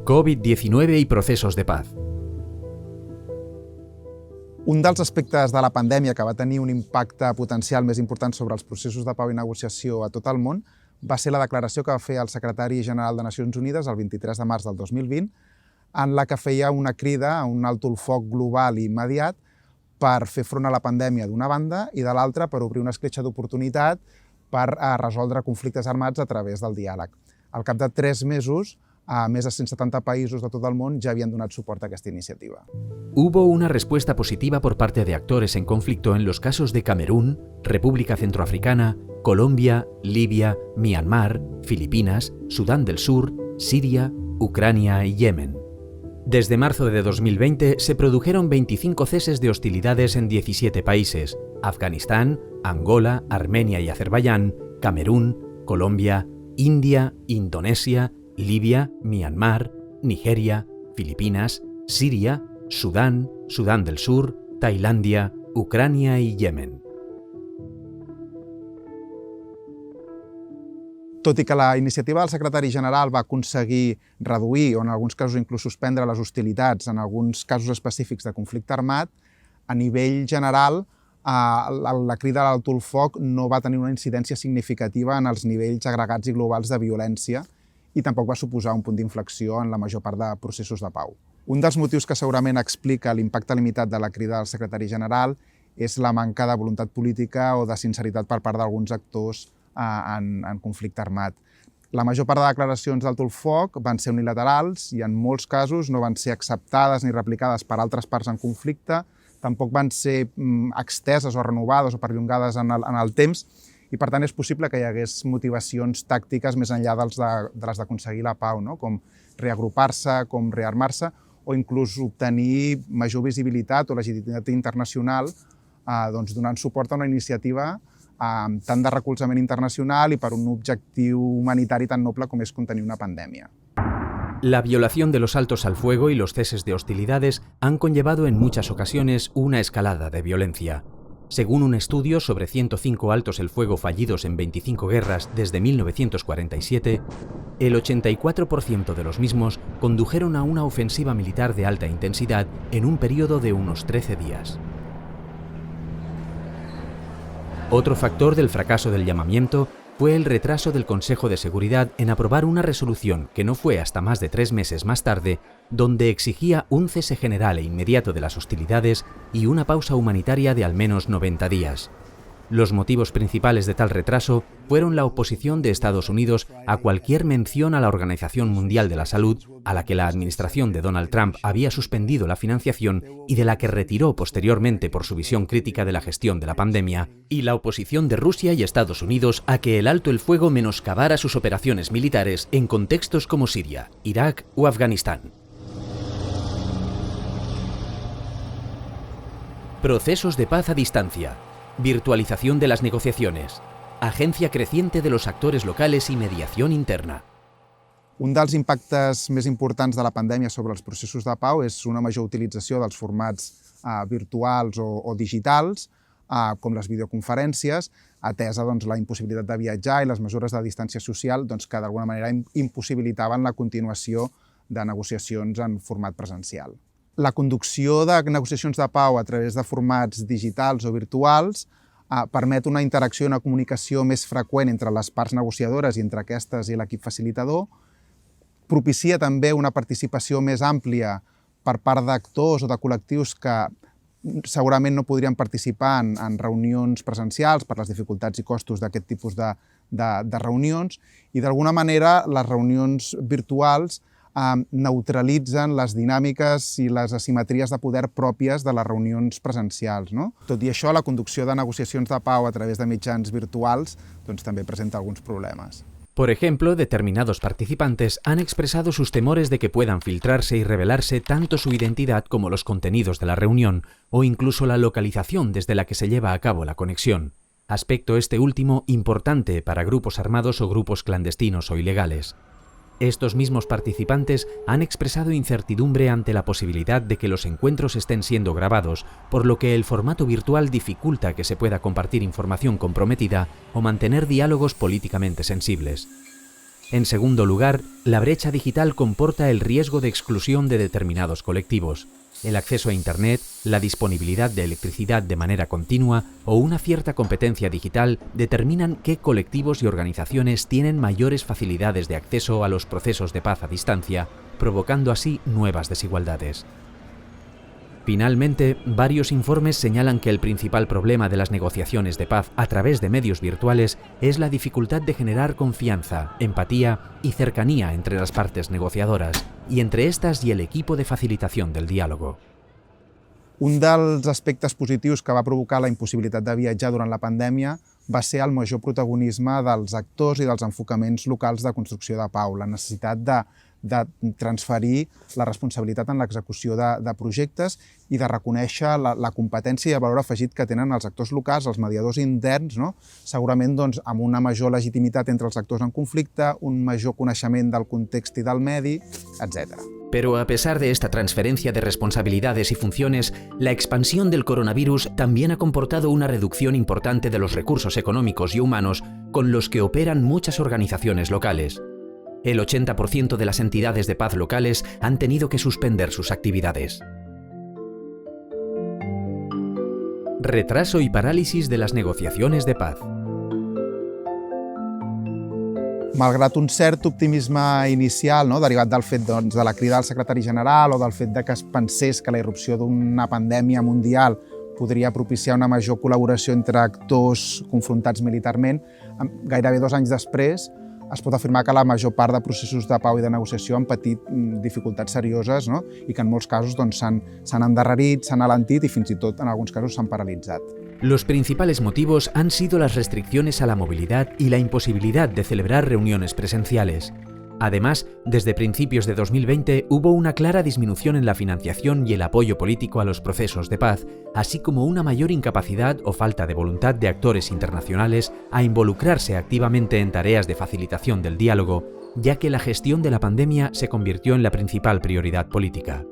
COVID-19 i processos de paz. Un dels aspectes de la pandèmia que va tenir un impacte potencial més important sobre els processos de pau i negociació a tot el món va ser la declaració que va fer el secretari general de Nacions Unides el 23 de març del 2020, en la que feia una crida a un alto el foc global i immediat per fer front a la pandèmia d'una banda i de l'altra per obrir una escletxa d'oportunitat per resoldre conflictes armats a través del diàleg. Al cap de 3 mesos, a més de 170 països de tot el món ja havien donat suport a aquesta iniciativa. Hubo una respuesta positiva por parte de actores en conflicto en los casos de Camerún, República Centroafricana, Colombia, Libia, Myanmar, Filipinas, Sudán del Sur, Siria, Ucrania y Yemen. Desde marzo de 2020 se produjeron 25 ceses de hostilidades en 17 países: Afganistán, Angola, Armenia y Azerbaiyán, Camerún, Colombia, India, Indonesia, Libia, Myanmar, Nigeria, Filipinas, Siria, Sudán, Sudán del Sur, Tailandia, Ucrania y Yemen. Tot i que la iniciativa del secretari general va aconseguir reduir o en alguns casos inclús suspendre les hostilitats en alguns casos específics de conflicte armat, a nivell general la crida a l'alto el foc no va tenir una incidència significativa en els nivells agregats i globals de violència i tampoc va suposar un punt d'inflexió en la major part de processos de pau. Un dels motius que segurament explica l'impacte limitat de la crida del secretari general és la manca de voluntat política o de sinceritat per part d'alguns actors en conflicte armat. La major part de declaracions d'alto el foc van ser unilaterals i en molts casos no van ser acceptades ni replicades per altres parts en conflicte, tampoc van ser exteses o renovades o perllongades en el temps i per tant és possible que hi hagués motivacions tàctiques més enllà de les d'aconseguir la pau, com reagrupar-se, com rearmar-se o inclús obtenir major visibilitat o legitimitat internacional donant suport a una iniciativa tant de recolzament internacional i per un objectiu humanitari tan noble com és contenir una pandèmia. La violación de los altos al fuego y los ceses de hostilidades han conllevado en muchas ocasiones una escalada de violencia. Según un estudio sobre 105 altos el fuego fallidos en 25 guerras desde 1947, el 84% de los mismos condujeron a una ofensiva militar de alta intensidad en un periodo de unos 13 días. Otro factor del fracaso del llamamiento fue el retraso del Consejo de Seguridad en aprobar una resolución que no fue hasta más de 3 meses más tarde, donde exigía un cese general e inmediato de las hostilidades y una pausa humanitaria de al menos 90 días. Los motivos principales de tal retraso fueron la oposición de Estados Unidos a cualquier mención a la Organización Mundial de la Salud, a la que la administración de Donald Trump había suspendido la financiación y de la que retiró posteriormente por su visión crítica de la gestión de la pandemia, y la oposición de Rusia y Estados Unidos a que el alto el fuego menoscabara sus operaciones militares en contextos como Siria, Irak o Afganistán. Procesos de paz a distancia. Virtualización de las negociaciones, agencia creciente de los actores locales y mediación interna. Un dels impactes més importants de la pandèmia sobre els processos de pau és una major utilització dels formats virtuals o digitals, com les videoconferències, atesa la impossibilitat de viatjar i les mesures de distància social que d'alguna manera impossibilitaven la continuació de negociacions en format presencial. La conducció de negociacions de pau a través de formats digitals o virtuals permet una interacció i una comunicació més freqüent entre les parts negociadores i entre aquestes i l'equip facilitador, propicia també una participació més àmplia per part d'actors o de col·lectius que segurament no podrien participar en reunions presencials per les dificultats i costos d'aquest tipus de reunions i d'alguna manera les reunions virtuals neutralitzen les dinàmiques i les asimetries de poder pròpies de les reunions presencials. Tot i això, la conducció de negociacions de pau a través de mitjans virtuals també presenta alguns problemes. Por ejemplo, determinados participantes han expresado sus temores de que puedan filtrarse y revelarse tanto su identidad como los contenidos de la reunión, o incluso la localización desde la que se lleva a cabo la conexión. Aspecto este último importante para grupos armados o grupos clandestinos o ilegales. Estos mismos participantes han expresado incertidumbre ante la posibilidad de que los encuentros estén siendo grabados, por lo que el formato virtual dificulta que se pueda compartir información comprometida o mantener diálogos políticamente sensibles. En segundo lugar, la brecha digital comporta el riesgo de exclusión de determinados colectivos. El acceso a Internet, la disponibilidad de electricidad de manera continua o una cierta competencia digital determinan qué colectivos y organizaciones tienen mayores facilidades de acceso a los procesos de paz a distancia, provocando así nuevas desigualdades. Finalmente, varios informes señalan que el principal problema de las negociaciones de paz a través de medios virtuales es la dificultad de generar confianza, empatía y cercanía entre las partes negociadoras, y entre estas y el equipo de facilitación del diálogo. Un dels aspectes positius que va provocar la impossibilitat de viatjar durant la pandèmia va ser el major protagonisme dels actors i dels enfocaments locals de construcció de pau, la necessitat de transferir la responsabilitat en l'execució de projectes i de reconèixer la competència i el valor afegit que tenen els actors locals, els mediadors interns, no? Segurament amb una major legitimitat entre els actors en conflicte, un major coneixement del context i del medi, etc. Pero a pesar de esta transferencia de responsabilidades y funciones, la expansión del coronavirus también ha comportado una reducción importante de los recursos económicos y humanos con los que operan muchas organizaciones locales. El 80% de las entidades de paz locales han tenido que suspender sus actividades. Retraso y parálisis de las negociaciones de paz. Malgrat un cert optimisme inicial, derivat del fet de la crida del secretari general o del fet que es pensés que la irrupció d'una pandèmia mundial podria propiciar una major col·laboració entre actors confrontats militarment, gairebé 2 anys després es pot afirmar que la major part de processos de pau i de negociació han patit dificultats serioses i que en molts casos s'han endarrerit, s'han alentit i fins i tot en alguns casos s'han paralitzat. Los principales motivos han sido las restricciones a la movilidad y la imposibilidad de celebrar reuniones presenciales. Además, desde principios de 2020 hubo una clara disminución en la financiación y el apoyo político a los procesos de paz, así como una mayor incapacidad o falta de voluntad de actores internacionales a involucrarse activamente en tareas de facilitación del diálogo, ya que la gestión de la pandemia se convirtió en la principal prioridad política.